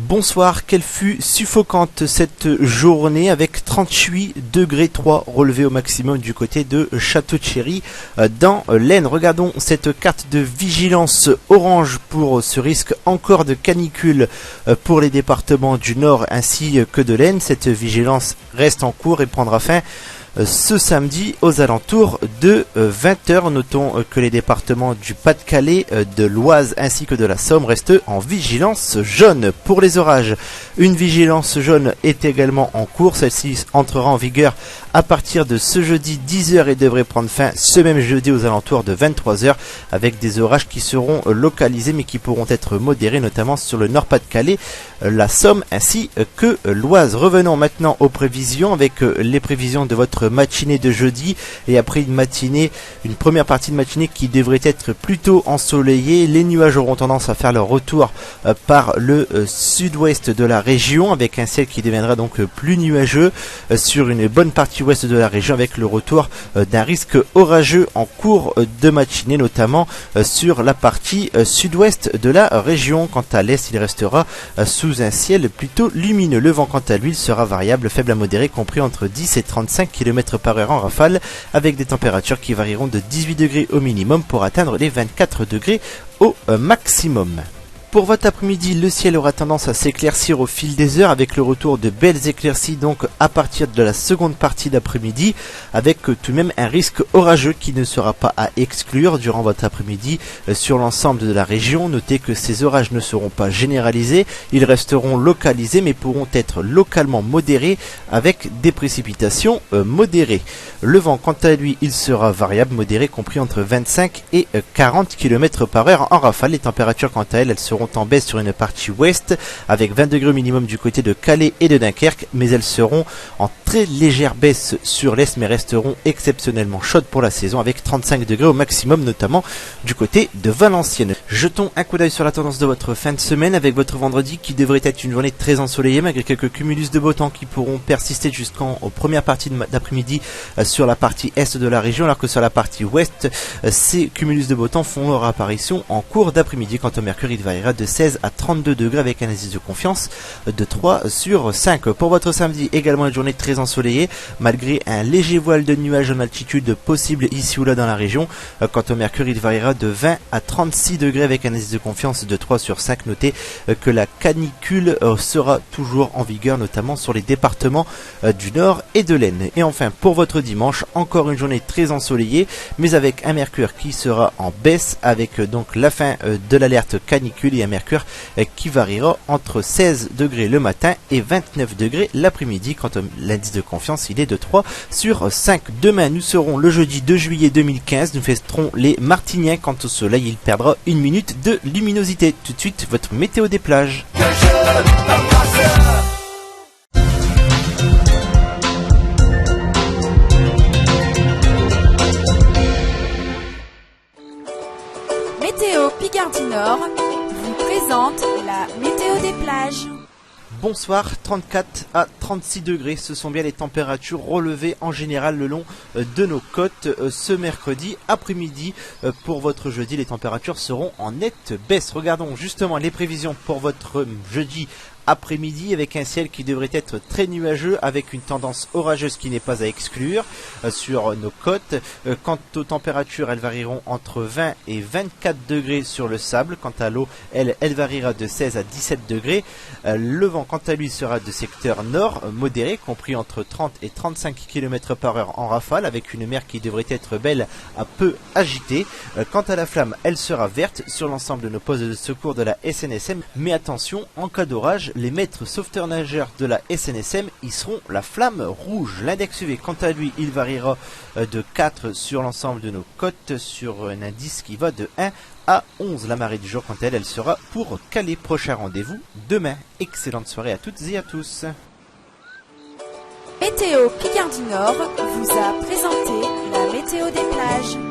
Bonsoir, quelle fut suffocante cette journée avec 38 degrés 3 relevés au maximum du côté de Château-Thierry dans l'Aisne. Regardons cette carte de vigilance orange pour ce risque encore de canicule pour les départements du Nord ainsi que de l'Aisne. Cette vigilance reste en cours et prendra fin ce samedi aux alentours de 20h. Notons que les départements du Pas-de-Calais, de l'Oise ainsi que de la Somme restent en vigilance jaune. Pour les orages, une vigilance jaune est également en cours. Celle-ci entrera en vigueur à partir de ce jeudi 10h et devrait prendre fin ce même jeudi aux alentours de 23h avec des orages qui seront localisés mais qui pourront être modérés notamment sur le Nord-Pas-de-Calais, la Somme ainsi que l'Oise. Revenons maintenant aux prévisions avec les prévisions de votre matinée de jeudi et après une première partie de matinée qui devrait être plutôt ensoleillée. Les nuages auront tendance à faire leur retour par le sud-ouest de la région avec un ciel qui deviendra donc plus nuageux sur une bonne partie ouest de la région avec le retour d'un risque orageux en cours de matinée notamment sur la partie sud-ouest de la région. Quant à l'est, il restera sous un ciel plutôt lumineux. Le vent quant à lui sera variable, faible à modéré, compris entre 10 et 35 km par heure en rafale avec des températures qui varieront de 18 degrés au minimum pour atteindre les 24 degrés au maximum. Pour votre après-midi, le ciel aura tendance à s'éclaircir au fil des heures avec le retour de belles éclaircies donc à partir de la seconde partie d'après-midi avec tout de même un risque orageux qui ne sera pas à exclure durant votre après-midi sur l'ensemble de la région. Notez que ces orages ne seront pas généralisés, ils resteront localisés mais pourront être localement modérés avec des précipitations modérées. Le vent quant à lui, il sera variable, modéré, compris entre 25 et 40 km par heure en rafale. Les températures quant à elles seront en baisse sur une partie ouest avec 20 degrés au minimum du côté de Calais et de Dunkerque, mais elles seront en très légère baisse sur l'est mais resteront exceptionnellement chaudes pour la saison avec 35 degrés au maximum notamment du côté de Valenciennes. Jetons un coup d'œil sur la tendance de votre fin de semaine avec votre vendredi qui devrait être une journée très ensoleillée malgré quelques cumulus de beau temps qui pourront persister jusqu'en première partie d'après-midi sur la partie est de la région alors que sur la partie ouest ces cumulus de beau temps font leur apparition en cours d'après-midi. Quant au mercure, il variera de 16 à 32 degrés avec un indice de confiance de 3 sur 5. Pour votre samedi, également une journée très ensoleillée malgré un léger voile de nuages en altitude possible ici ou là dans la région. Quant au mercure, il variera de 20 à 36 degrés avec un indice de confiance de 3 sur 5. Notez que la canicule sera toujours en vigueur notamment sur les départements du Nord et de l'Aisne. Et enfin pour votre dimanche, encore une journée très ensoleillée mais avec un mercure qui sera en baisse avec donc la fin de l'alerte canicule et un mercure qui variera entre 16 degrés le matin et 29 degrés l'après-midi. Quant à l'indice de confiance, il est de 3 sur 5. Demain, nous serons le jeudi 2 juillet 2015. Nous fêterons les Martiniens. Quant au soleil, il perdra une minute de luminosité. Tout de suite, votre météo des plages. Météo Picardie Nord vous présente la météo des plages. Bonsoir, 34 à 36 degrés, ce sont bien les températures relevées en général le long de nos côtes ce mercredi après-midi. Pour votre jeudi, les températures seront en nette baisse. Regardons justement les prévisions pour votre jeudi après-midi avec un ciel qui devrait être très nuageux avec une tendance orageuse qui n'est pas à exclure sur nos côtes. Quant aux températures, elles varieront entre 20 et 24 degrés sur le sable. Quant à l'eau, elle variera de 16 à 17 degrés. Le vent quant à lui sera de secteur nord modéré, compris entre 30 et 35 km par heure en rafale avec une mer qui devrait être belle à peu agitée. Quant à la flamme, elle sera verte sur l'ensemble de nos postes de secours de la SNSM. Mais attention, en cas d'orage, les maîtres sauveteurs nageurs de la SNSM y seront la flamme rouge. L'index UV, quant à lui, il variera de 4 sur l'ensemble de nos côtes sur un indice qui va de 1 à 11. La marée du jour, quant à elle, elle sera pour Calais. Prochain rendez-vous demain. Excellente soirée à toutes et à tous. Météo Picardie Nord vous a présenté la météo des plages.